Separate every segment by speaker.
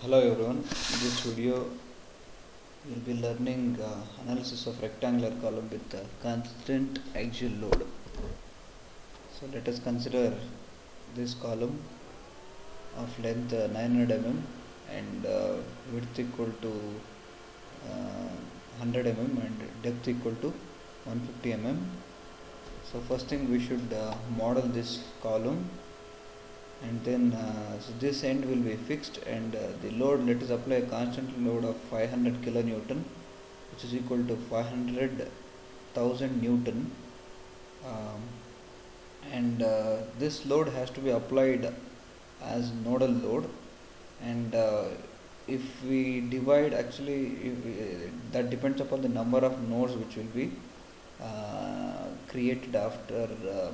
Speaker 1: Hello everyone, in this video we will be learning analysis of rectangular column with constant axial load. So let us consider this column of length 900 mm and width equal to 100 mm and depth equal to 150 mm. So first thing we should model this column, and then so this end will be fixed, and the load, let us apply a constant load of 500 kilonewton, which is equal to 500,000 newton, um, and this load has to be applied as nodal load. And if we divide, actually that depends upon the number of nodes which will be created after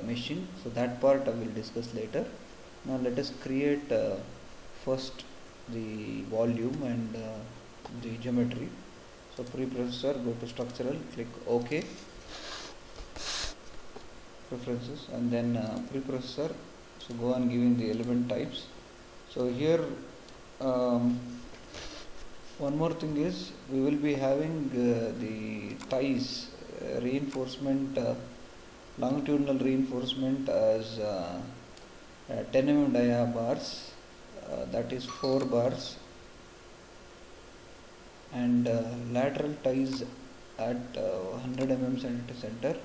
Speaker 1: meshing. So that part I will discuss later. Now let us create first the volume and the geometry. So preprocessor, go to structural, click OK, preferences, and then preprocessor. So go on giving the element types. So here one more thing is, we will be having the ties reinforcement, longitudinal reinforcement as 10 mm dia bars, that is 4 bars, and lateral ties at 100 mm center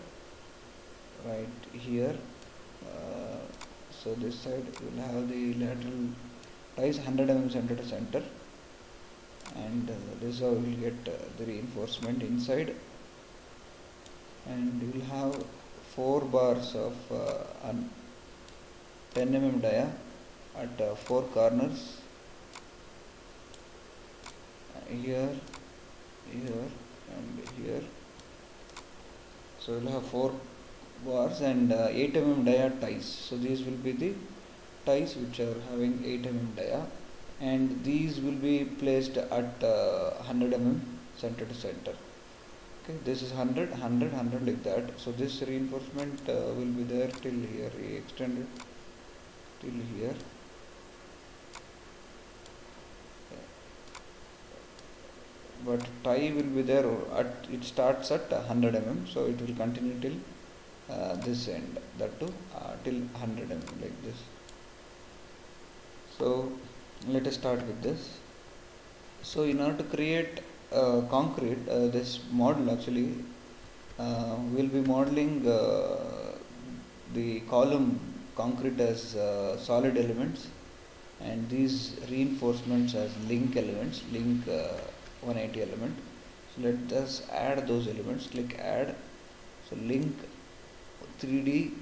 Speaker 1: right here. So this side will have the lateral ties 100 mm center to center, and this is how we will get the reinforcement inside. And we will have 4 bars of 10 mm dia at 4 corners, here, here and here. So we will have 4 bars and 8 mm dia ties. So these will be the ties which are having 8 mm dia, and these will be placed at 100 mm center to center. Okay, this is 100, 100, 100 like that. So this reinforcement will be there till here, extended till here. But tie will be there at, it starts at 100 mm, so it will continue till this end, that too till 100 mm like this. So let us start with this. So in order to create concrete, this model actually we will be modeling the column concrete as solid elements, and these reinforcements as link elements, link 180 element. So let us add those elements, click add. So link 3D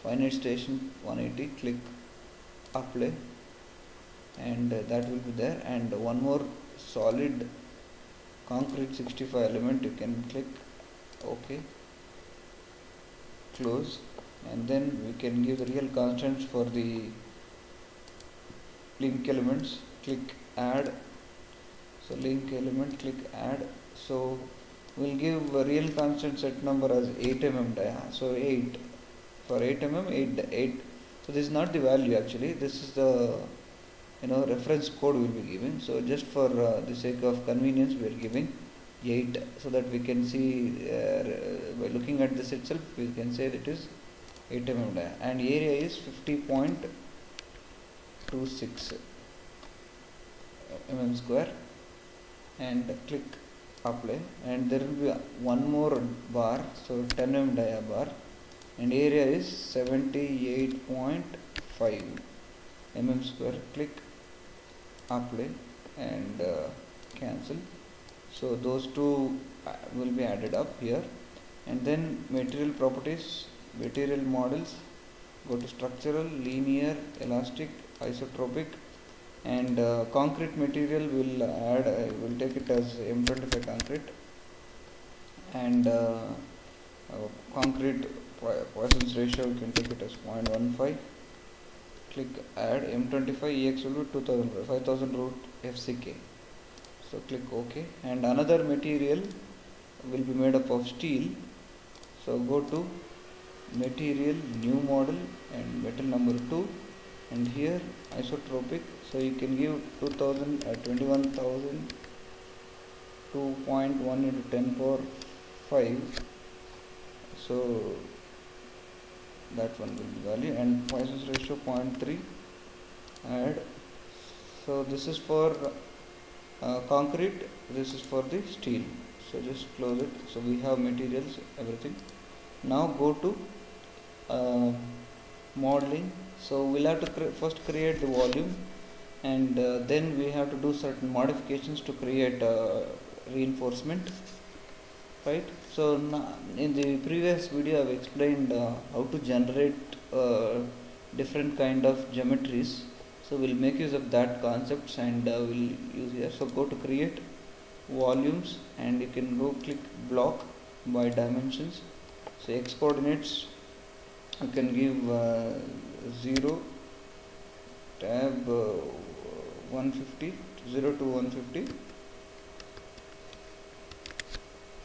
Speaker 1: finite station 180, click apply, and that will be there. And one more solid concrete 65 element, you can click OK, close, and then we can give the real constants for the link elements, click add. So link element, click add. So we'll give a real constant set number as 8 mm dia. So 8 for 8 mm, 8. So this is not the value actually. This is the reference code we will be giving. So just for the sake of convenience, we are giving 8, so that we can see by looking at this itself, we can say that it is 8 mm dia, and area is 50.26 mm square, and click apply. And there will be one more bar, so 10 mm dia bar, and area is 78.5 mm square. Click apply and cancel. So those two will be added up here. And then material properties, material models, go to structural, linear, elastic, isotropic, and concrete material will add, will take it as M25 concrete, and concrete Poisson's ratio, you can take it as 0.15. Click add M25 EX will be 2000, 5000 root FCK. So click OK, and another material will be made up of steel. So go to material, new model, and metal number 2, and here isotropic So you can give 2000 21,000 2.1 into 10 power 5. So that one will be value, and Poisson's ratio 0.3 add. So this is for concrete, this is for the steel. So just close it. So we have materials, everything. Now go to modeling. So we'll have to first create the volume, and then we have to do certain modifications to create reinforcement, right? So in the previous video I've explained how to generate different kind of geometries. So we'll make use of that concepts, and we'll use here. So go to create volumes, and you can go click block by dimensions. So x coordinates you can give 0 tab 150, 0 to 150,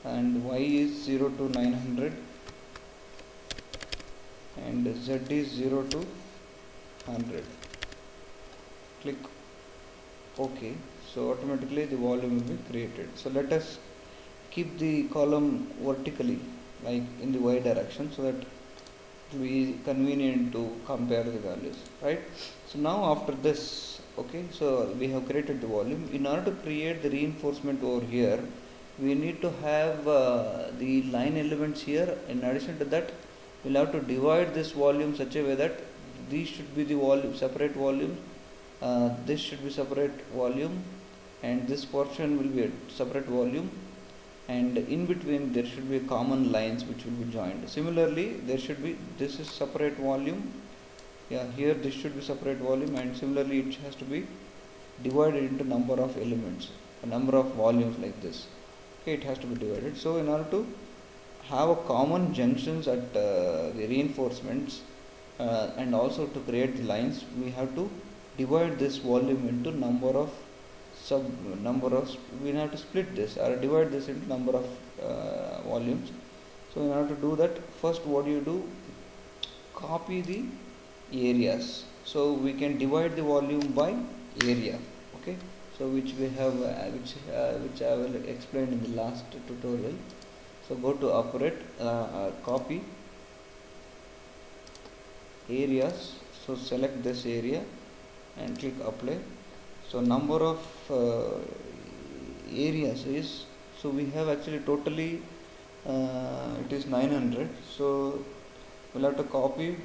Speaker 1: and y is 0 to 900, and z is 0 to 100. Click OK. So automatically the volume will be created. So let us keep the column vertically, like in the y direction, so that it will be convenient to compare the values, right? So now after this, okay, so we have created the volume. In order to create the reinforcement over here, we need to have the line elements here. In addition to that, we'll have to divide this volume such a way that these should be the volume, separate volume, this should be separate volume, and this portion will be a separate volume, and in between there should be common lines which will be joined. Similarly, there should be, this is separate volume, yeah, here this should be separate volume, and similarly it has to be divided into number of elements, a number of volumes like this. Okay, it has to be divided. So in order to have a common junctions at the reinforcements and also to create the lines, we have to divide this volume into number of we have to split this or divide this into number of volumes. So in order to do that, first what do, copy the areas. So we can divide the volume by area, okay, so which we have which I will explain in the last tutorial. So go to operate, copy areas, so select this area and click apply. So number of areas is, so we have actually totally it is 900. So we'll have to copy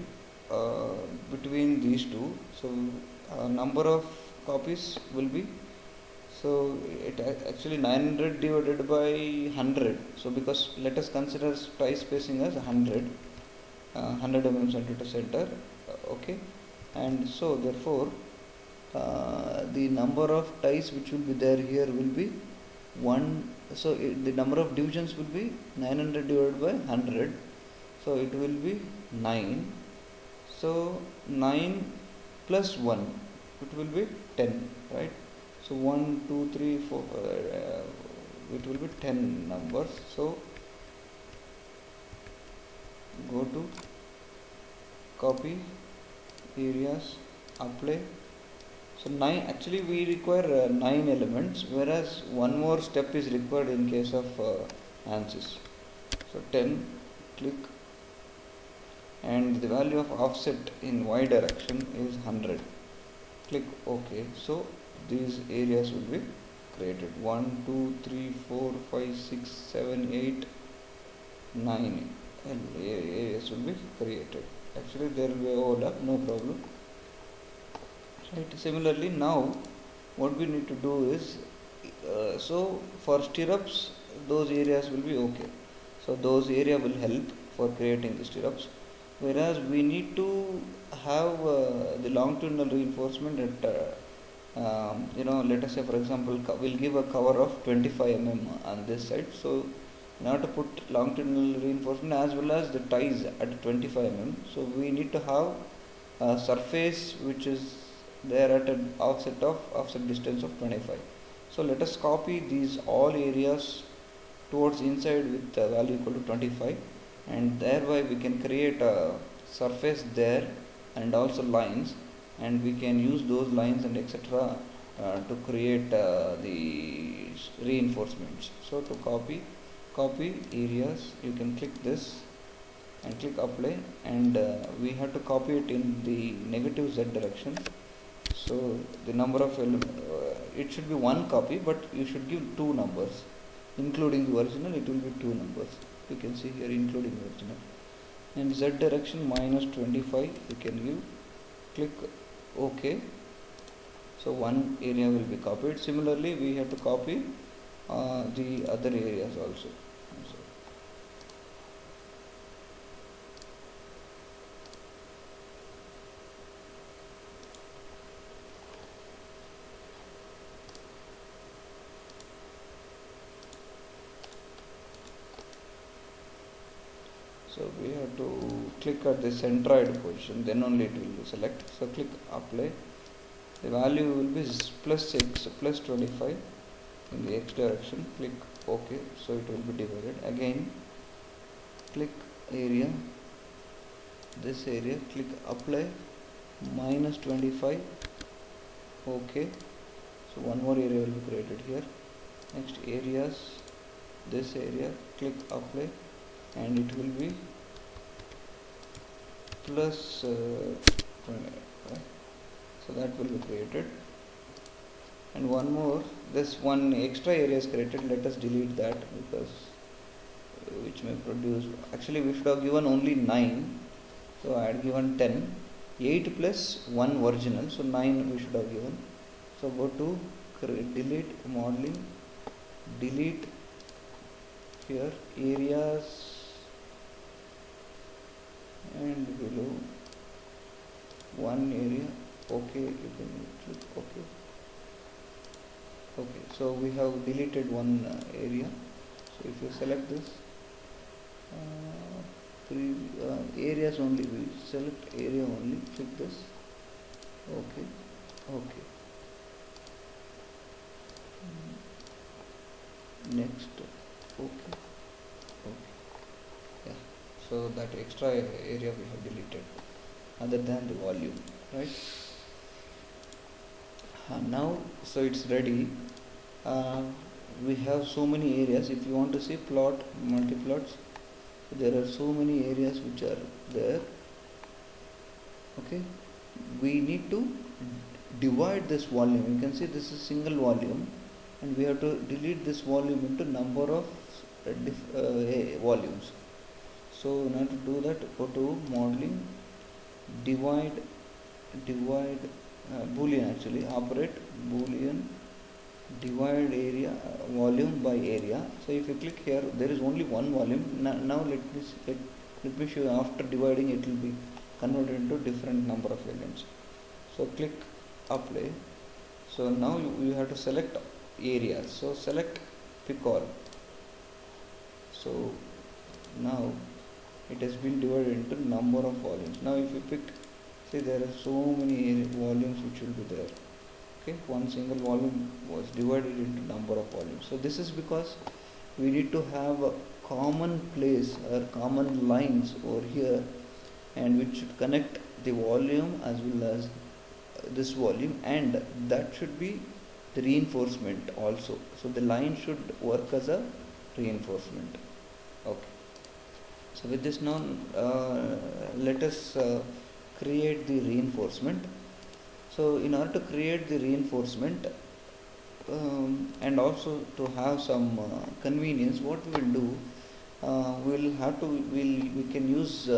Speaker 1: between these two. So number of copies will be, so it actually 900 divided by 100. So because let us consider tie spacing as 100 mm center to center, okay, and so therefore the number of ties which will be there here will be 1. So the number of divisions will be 900 divided by 100, so it will be 9. So 9 plus 1, it will be 10, right? So 1 2 3 4 it will be 10 numbers. So go to copy areas, apply. So 9, actually we require 9 elements, whereas one more step is required in case of ANSYS. So 10, click, and the value of offset in y direction is 100. Click OK. So these areas will be created. 1 2 3 4 5 6 7 8 9 areas will be created. Actually there will be overlap, no problem. Right. Similarly, now what we need to do is, so for stirrups, those areas will be okay. So those area will help for creating the stirrups, whereas we need to have the longitudinal reinforcement at let us say for example we'll give a cover of 25 mm on this side. So in order to put longitudinal reinforcement as well as the ties at 25 mm, so we need to have a surface which is there at an offset distance of 25. So let us copy these all areas towards inside with the value equal to 25, and thereby we can create a surface there and also lines, and we can use those lines and etc. To create the reinforcements. So to copy areas, you can click this and click apply, and we have to copy it in the negative z direction. So the number of it should be one copy, but you should give two numbers, including the original. It will be two numbers. You can see here including the original. And z direction -25 you can give. Click OK. So one area will be copied. Similarly, we have to copy the other areas also. So we have to click at the centroid position, then only it will be select. So click apply. The value will be plus 25 in the x direction. Click OK. So it will be divided. Again, click area, this area, click apply, -25. OK. So one more area will be created here. Next areas, this area, click apply, and it will be plus 25. So that will be created. And one more, this one extra area is created. Let us delete that, because which may produce, actually we should have given only 9, so I had given 10. 8 plus 1 original, so 9 we should have given. So go to delete modeling, delete here areas, and below one area. OK, you can click OK. OK, so we have deleted one area. So if you select this areas only, we select area only, click this OK. OK, next OK. OK, yeah, so that extra area we have deleted, other than the volume, right? Now, so it's ready. We have so many areas. If you want to see plot, multiplots, there are so many areas which are there. Okay, we need to divide this volume. You can see this is single volume, and we have to delete this volume into number of volumes. So in order to do that, go to modeling, divide boolean, actually operate boolean, divide area volume by area. So if you click here, there is only one volume. Now let me show you. After dividing, it will be converted into different number of elements. So click apply. So now you have to select areas. So select pick all. So now it has been divided into number of volumes. Now if you pick, see there are so many volumes which will be there. Okay, one single volume was divided into number of volumes. So this is because we need to have a common place or common lines over here, and which should connect the volume as well as this volume, and that should be the reinforcement also. So the line should work as a reinforcement. Okay, so with this now let us create the reinforcement. So in order to create the reinforcement and also to have some convenience, what we will do, we can use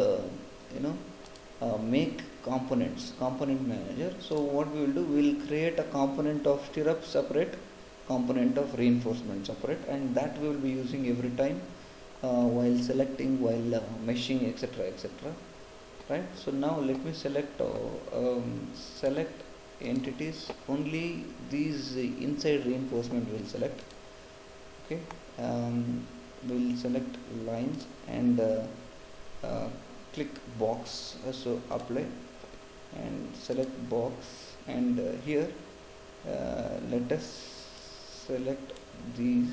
Speaker 1: make component manager. So what we will do, we will create a component of stirrup separate, component of reinforcement separate, and that we will be using every time while selecting, while meshing, etc. Right? So now let me select entities. Only these inside reinforcement will select. Okay, we'll select lines and click box. So apply and select box, and here let us select these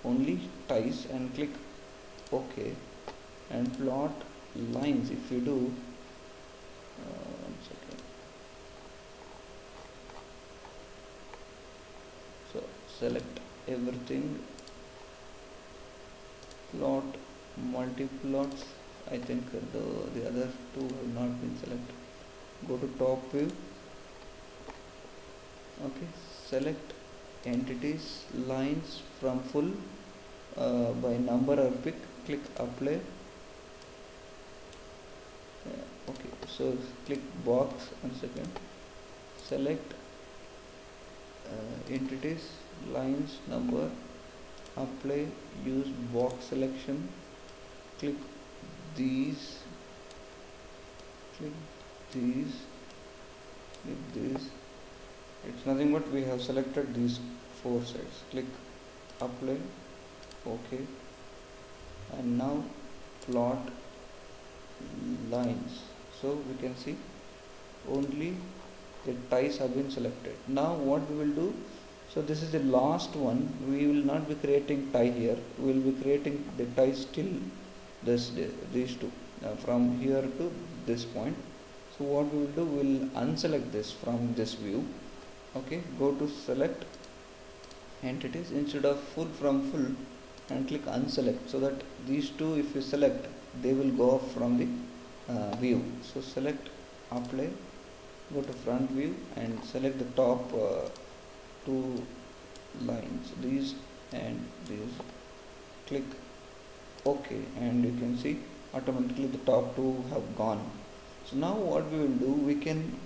Speaker 1: only ties and click OK, and plot lines, if you do, one second. So select everything, plot, multi-plots. I think the other two have not been selected. Go to top view. Okay, select entities, lines from full by number or pick. Click apply. Okay, so click box. 1 second. Select entities, lines, number. Apply. Use box selection. Click these. Click these. Click these. It's nothing but we have selected these 4 sides. Click apply. Okay, and now plot lines. So we can see only the ties have been selected. Now what we will do, so this is the last one. We will not be creating tie here. We will be creating the ties till these two, from here to this point. So what we will do, we will unselect this from this view. Okay, go to select entities instead of full from full and click unselect, so that these two, if you select, they will go off from the view. So select apply, go to front view and select the top 2 lines, these and these. Click OK, and you can see automatically the top 2 have gone. So now what we will do, we can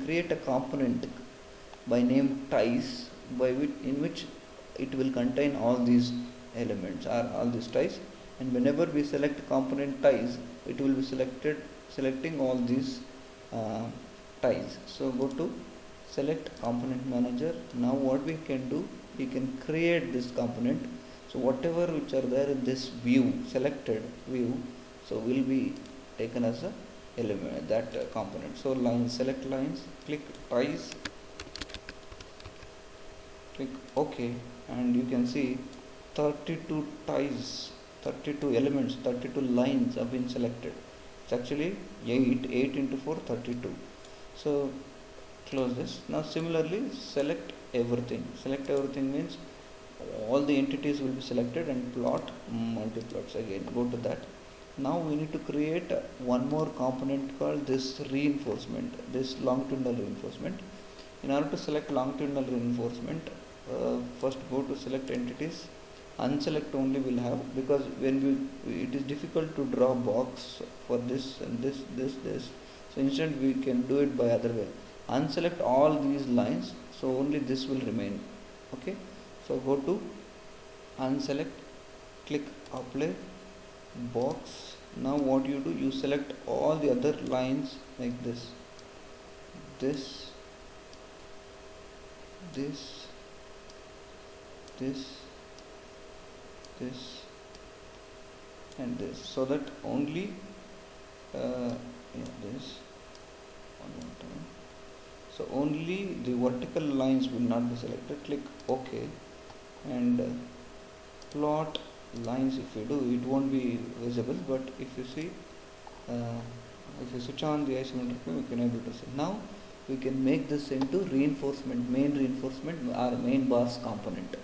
Speaker 1: create a component by name ties, in which it will contain all these elements or all these ties, and whenever we select component ties, it will be selecting all these ties. So go to select component manager. Now what we can do, we can create this component. So whatever which are there in this view, selected view, so will be taken as a element, that component. So lines, select lines, click ties, click OK, and you can see 32 ties, 32 elements, 32 lines have been selected. It's actually 8 into 4, 32. So close this. Now similarly, select everything. Select everything means all the entities will be selected, and plot multi-plots. Again go to that. Now we need to create one more component called this reinforcement, this longitudinal reinforcement. In order to select longitudinal reinforcement, first go to select entities, unselect only will have, because when it is difficult to draw box for this and this. So instead we can do it by other way. Unselect all these lines, so only this will remain. Okay, so go to unselect, click apply, box. Now what you do, you select all the other lines like this, this, and this, so that only this one more time. So only the vertical lines will not be selected. Click OK, and plot lines. If you do, it won't be visible, but if you see, if you switch on the isometric view, you can able to see. Now we can make this into reinforcement, main reinforcement or main bars component.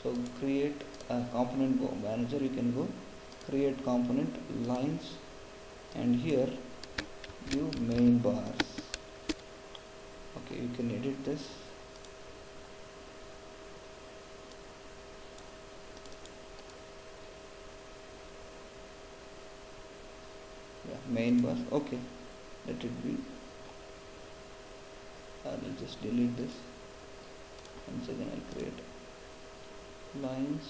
Speaker 1: So create a component manager. You can go create component lines, and here view main bars. Okay, you can edit this. Yeah, main bars. Okay, let it be. I will just delete this. Once again, I'll create lines,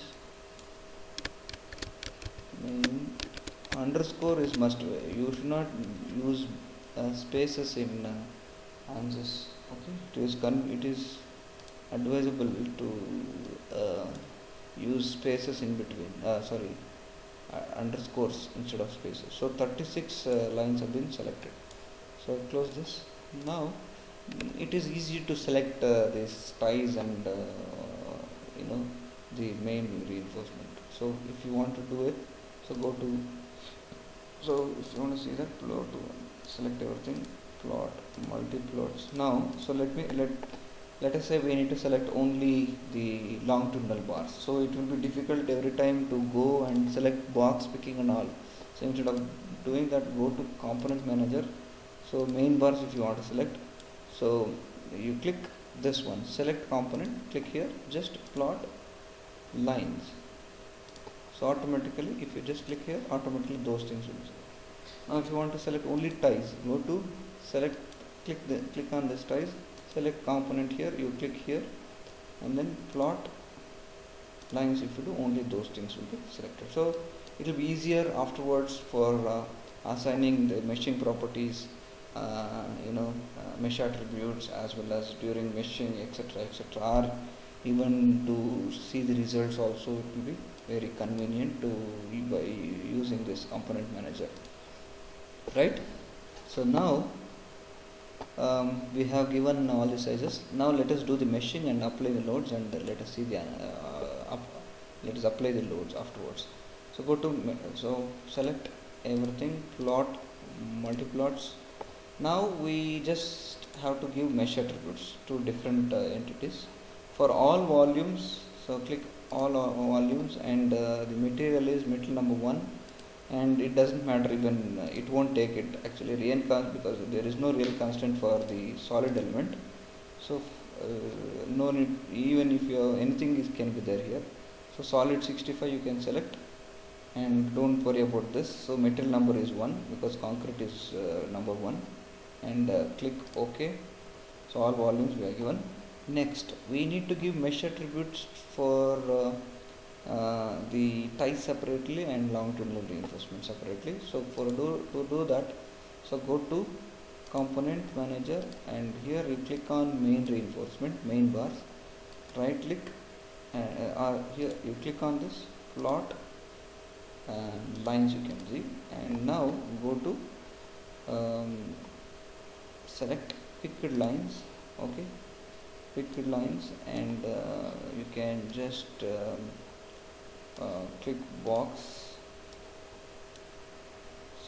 Speaker 1: main, underscore is must. You should not use spaces in answers. Okay, it is advisable to use spaces in between. Underscores instead of spaces. So 36 lines have been selected. So close this. Now it is easy to select these ties and the main reinforcement. So if you want to do it, so go to So if you want to see that, plot, select everything, plot, multi plots. Now, so let us say we need to select only the longitudinal bars. So it will be difficult every time to go and select box picking and all. So instead of doing that, go to component manager. So main bars if you want to select. So you click this one, select component, click here, just plot lines. So automatically, if you just click here, automatically those things will be selected. Now if you want to select only ties, go to select, click on this ties, select component here, you click here, and then plot lines. If you do, only those things will be selected. So it will be easier afterwards for assigning the meshing properties, mesh attributes, as well as during meshing, etc., or even to see the results also. It will be very convenient to by using this component manager, right? So now we have given all the sizes. Now let us do the meshing and apply the loads, and let us see the let us apply the loads afterwards. So go to select everything, plot, multiplots. Now we just have to give mesh attributes to different entities for all volumes. So click all volumes, and the material is metal number 1, and it doesn't matter, even it won't take it actually real because there is no real constant for the solid element. So no need, even if you have anything can be there here. So solid 65 you can select, and don't worry about this. So metal number is 1 because concrete is number 1, and click OK. So all volumes we are given. Next we need to give mesh attributes for the ties separately and longitudinal reinforcement separately. So to do that, so go to component manager, and here you click on main reinforcement, main bars, right click, here you click on this plot lines, you can see, and now go to select picked lines. Okay, picked lines, and you can just click box.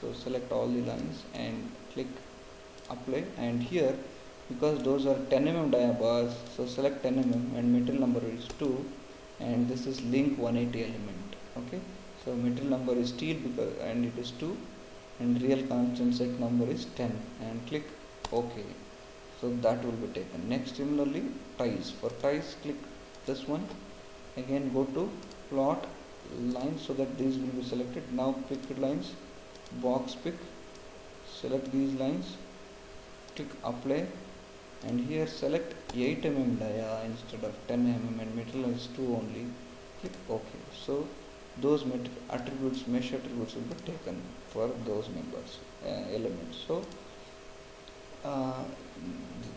Speaker 1: So select all the lines and click apply, and here because those are 10 mm dia bars, so select 10 mm, and metal number is 2, and this is link 180 element. Okay, so metal number is steel because, and it is 2, and real constant set number is 10, and click OK. So that will be taken. Next, similarly ties, for ties click this one, again go to plot lines, so that these will be selected. Now picked lines, box pick, select these lines, click apply, and here select 8 mm dia instead of 10 mm, and metal is 2 only, click OK. So those attributes, mesh attributes will be taken for those members, elements. So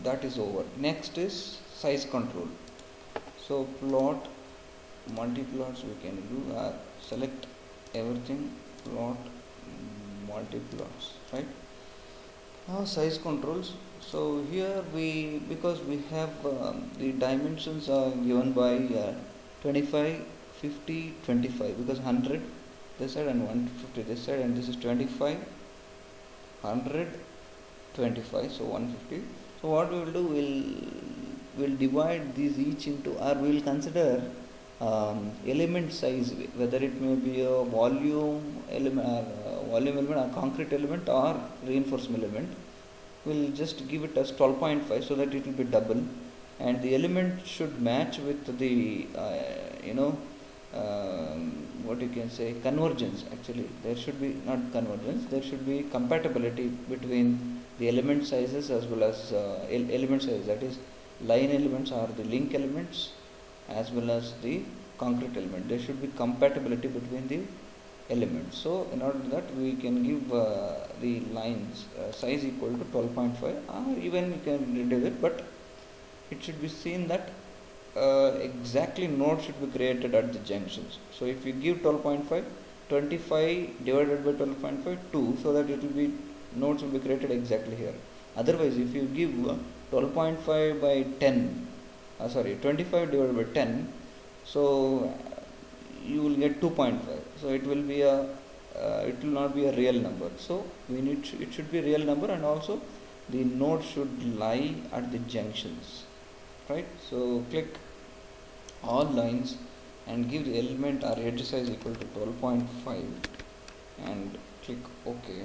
Speaker 1: that is over. Next is size control. So plot, multiplots we can do, select everything, plot, multiplots, right? Now size controls. So here because we have the dimensions are given by 25, 50, 25, because 100 this side and 150 this side, and this is 25, 100, 25, so 150. So what we will do, we'll divide these each into, or we will consider element size, whether it may be a volume element or concrete element or reinforcement element. We'll just give it as 12.5 so that it will be double, and the element should match with the what you can say, convergence. Actually there should be not convergence, there should be compatibility between the element sizes as well as element sizes, that is line elements or the link elements as well as the concrete element. There should be compatibility between the elements. So in order to that, we can give the lines size equal to 12.5, or even you can reduce it, but it should be seen that exactly nodes should be created at the junctions. So if you give 12.5, 25 divided by 12.5, 2, so that it will be, nodes will be created exactly here. Otherwise if you give 12.5 by 10, 25 divided by 10, so you will get 2.5. So it will be a it will not be a real number. So we need it should be a real number, and also the node should lie at the junctions, right? So click all lines and give the element or edge size equal to 12.5 and click OK.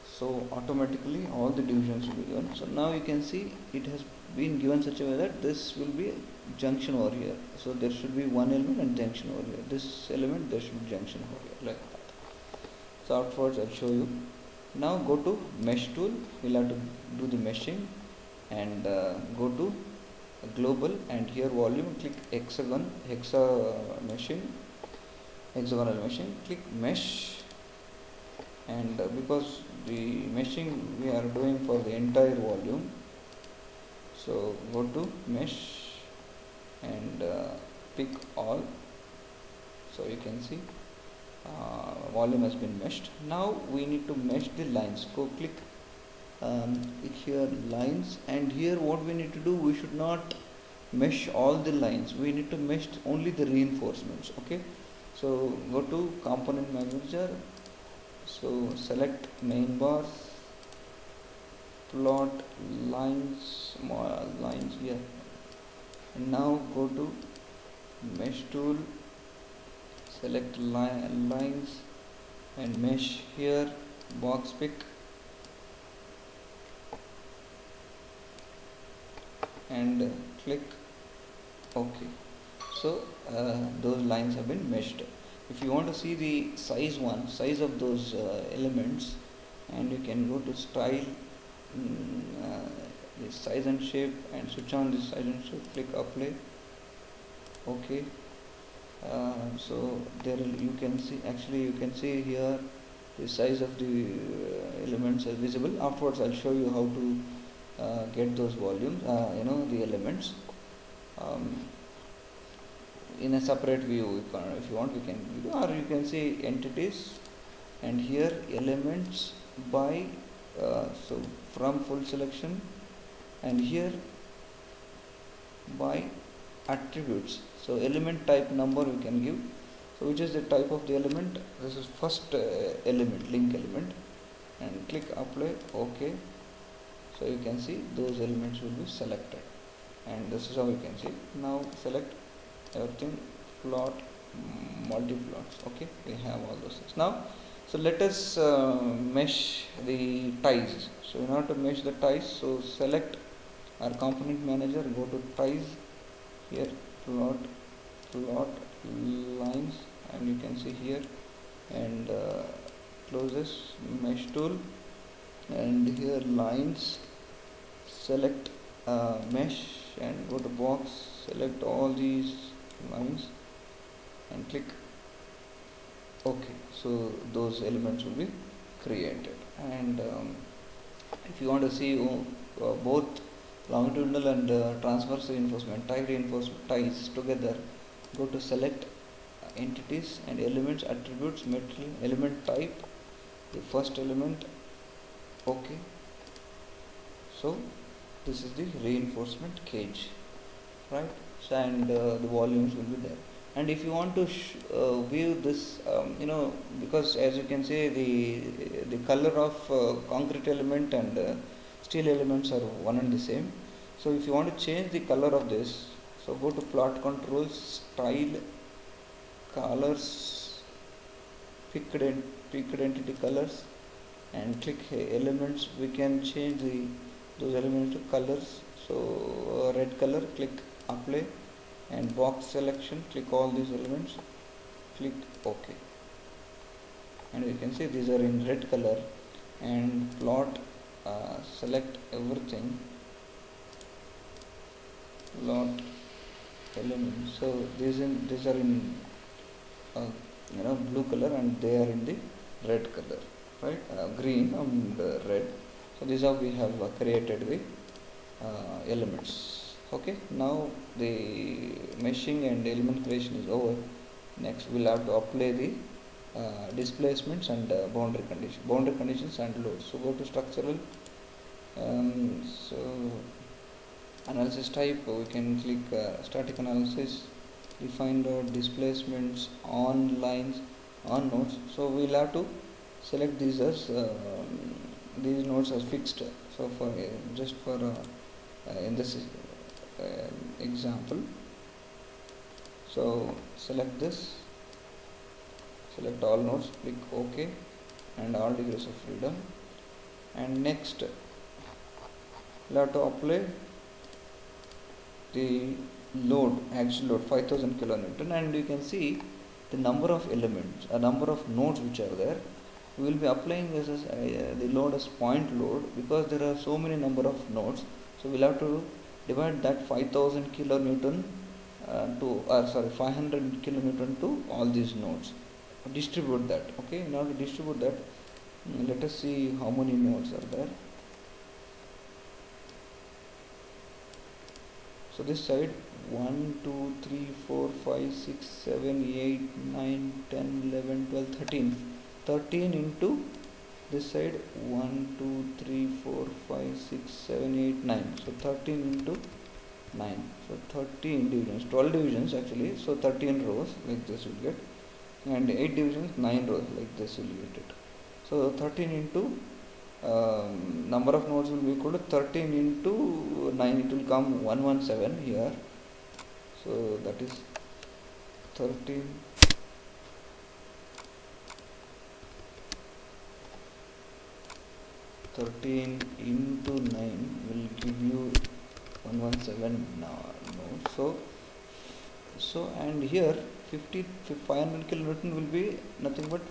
Speaker 1: So automatically all the divisions will be given. So now you can see it has been given such a way that this will be junction over here. So there should be one element and junction over here. This element, there should be junction over here, like that. So afterwards I'll show you. Now go to mesh tool. We'll have to do the meshing, and go to global, and here volume, click hexagonal meshing, click mesh, and because the meshing we are doing for the entire volume, so go to mesh and pick all. So you can see volume has been meshed. Now we need to mesh the lines. Go click here lines, and here what we need to do, we should not mesh all the lines, we need to mesh only the reinforcements. Okay, so go to component manager, so select main bars, plot lines, small lines here, and now go to mesh tool, select lines and mesh here, box pick, and click OK. So those lines have been meshed. If you want to see the size of those elements, and you can go to style, the size and shape, and switch on this size and shape, click apply. OK. So there you can see, actually you can see here the size of the elements is visible. Afterwards I'll show you how to get those volumes, the elements in a separate view. If you want, you can view, or you can see entities, and here elements by so from full selection, and here by attributes. So element type number we can give. So which is the type of the element? This is first element, link element, and click apply. OK. So you can see those elements will be selected, and this is how you can see. Now select everything, plot, multi-plots. Okay, we have all those things. Now so let us mesh the ties. So in order to mesh the ties, so select our component manager, go to ties, here plot lines, and you can see here, and close this mesh tool, and here lines, select mesh and go to box, select all these lines and click OK. So those elements will be created, and if you want to see both longitudinal and transverse reinforcement, tie reinforcement ties together, go to select entities and elements, attributes, material, element type, the first element. OK. So this is the reinforcement cage, right? So, and the volumes will be there. And if you want to view this, because as you can see, the color of concrete element and steel elements are one and the same. So if you want to change the color of this, so go to plot controls, style, colors, picked entity colors, and click elements. We can change those elements to colors. So red color, click apply, and box selection, click all these elements, click OK, and you can see these are in red color. And plot, select everything, plot elements. So these are in blue color, and they are in the red color, right? Green and red. So these are, we have created the elements. Okay, now the meshing and element creation is over. Next we'll have to apply the displacements and boundary conditions and loads. So go to structural, so analysis type, we can click static analysis, define dot displacements on lines, on nodes. So we'll have to select these as these nodes as fixed. So for just for in this example, so select this, select all nodes, click OK, and all degrees of freedom, and next we'll have to apply the load, axial load 5000 kilonewton, and you can see the number of elements, a number of nodes which are there. We will be applying this as the load as point load because there are so many number of nodes. So we'll have to divide that 5000 kilonewton to 500 kilonewton to all these nodes. Distribute that. Okay, in order to distribute that, let us see how many nodes are there. So this side 1, 2, 3, 4, 5, 6, 7, 8, 9, 10, 11, 12, 13. 13 into this side 1, 2, 3, 4, 5, 6, 7, 8, 9. So 13 into 9. So 13 divisions, 12 divisions actually. So 13 rows like this will get, and 8 divisions, 9 rows like this will get it. So 13 into number of nodes will be equal to 13 into 9, it will come 117 here. So that is 13 into 9 will give you 117 nodes. So and here 500 kilonewton will be nothing but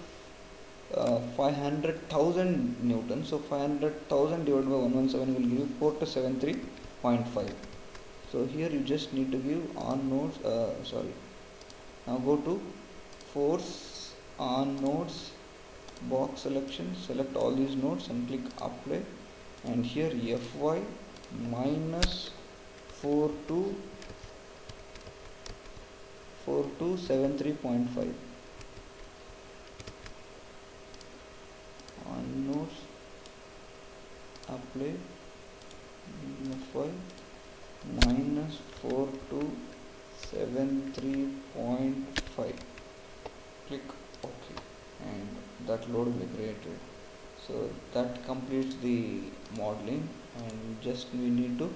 Speaker 1: 500,000 newtons. So 500,000 divided by 117 will give you 4273.5. So here you just need to give on nodes. Now go to force on nodes box selection. Select all these nodes and click apply. And here Fy minus 4273.5. On nodes, apply Fy minus 4273.5. Click OK, and that load will be created. So that completes the modeling, and just we need to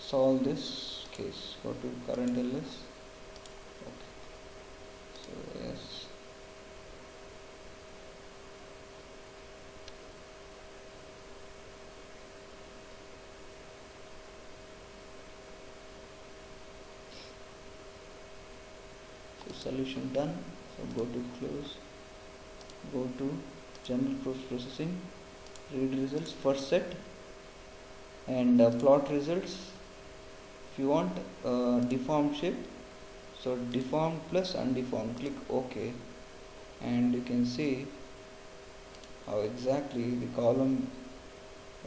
Speaker 1: solve this case. Go to current ls. Okay. So yes. Solution done. So go to close, go to general processing, read results, first set, and plot results. If you want deformed shape, so deformed plus undeformed, click OK, and you can see how exactly the column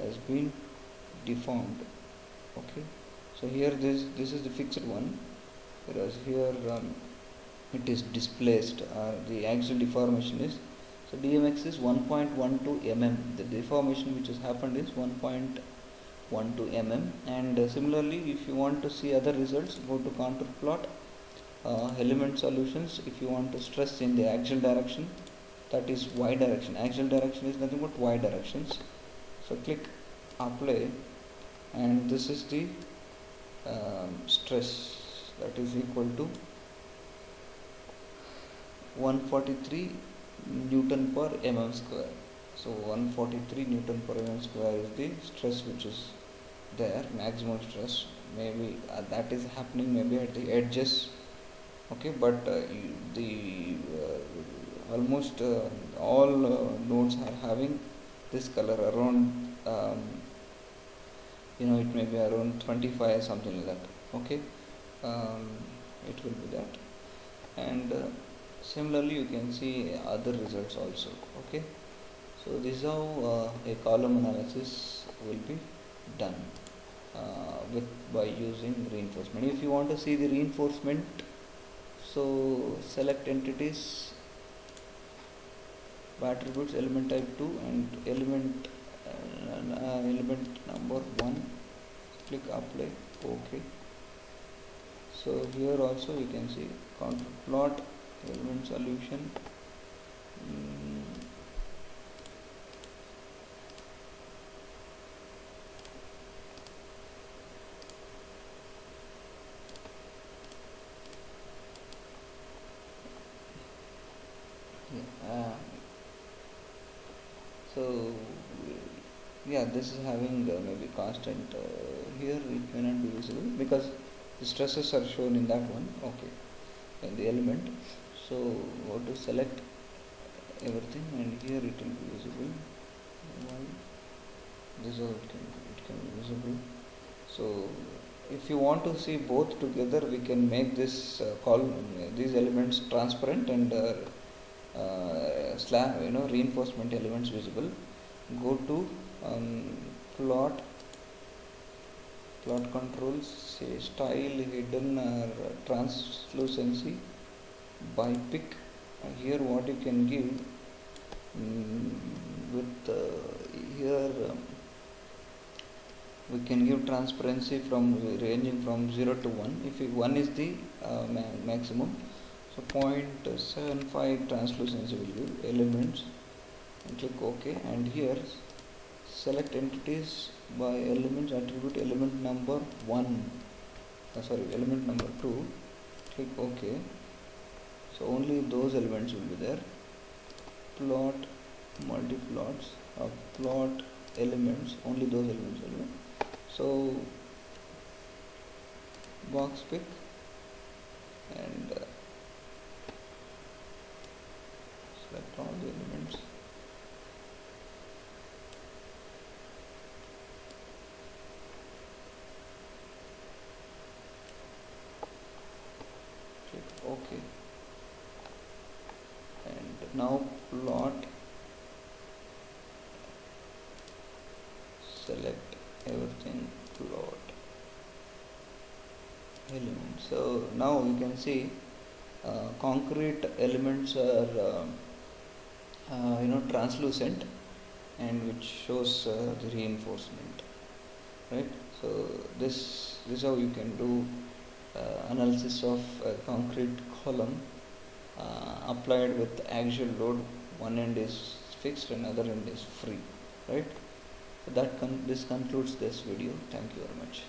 Speaker 1: has been deformed. Okay, so here this is the fixed one, whereas here it is displaced. The axial deformation is, so dmx is 1.12 mm. The deformation which has happened is 1.12 mm. And similarly, if you want to see other results, go to contour plot, element solutions. If you want to stress in the axial direction, that is y direction. Axial direction is nothing but y directions. So click apply, and this is the stress, that is equal to 143 Newton per mm square. So 143 Newton per mm square is the stress which is there, maximum stress. Maybe that is happening maybe at the edges. Okay, but the almost all nodes are having this color around, it may be around 25 something like that. Okay, it will be that, and similarly you can see other results also. Okay, so this is how a column analysis will be done by using reinforcement. If you want to see the reinforcement, so select entities, attributes, element type 2 and element number 1, click apply, OK. So here also you can see contour plot, element solution, Mm, yeah, so yeah, this is having maybe constant here it may not be visible because the stresses are shown in that one. Okay, in the element. So what to select everything, and here it will be visible. Why? This is how it can be visible. So if you want to see both together, we can make this these elements transparent and slab, reinforcement elements visible. Go to um, plot controls, say style, hidden, or translucency by pick. Here what you can give, mm, with here we can give transparency from ranging from 0 to 1. If 1 is the maximum, so 0.75 translucency will give elements, and click OK. And here select entities by elements, attribute element number 1, element number 2, click OK. So only those elements will be there. Plot multiplots or plot elements, only those elements will be. So box pick and select all the elements. Click OK. And now plot, select everything, plot elements. So now you can see concrete elements are translucent, and which shows the reinforcement, right? So this is how you can do analysis of a concrete column applied with axial load. One end is fixed and other end is free, right? So this concludes this video. Thank you very much.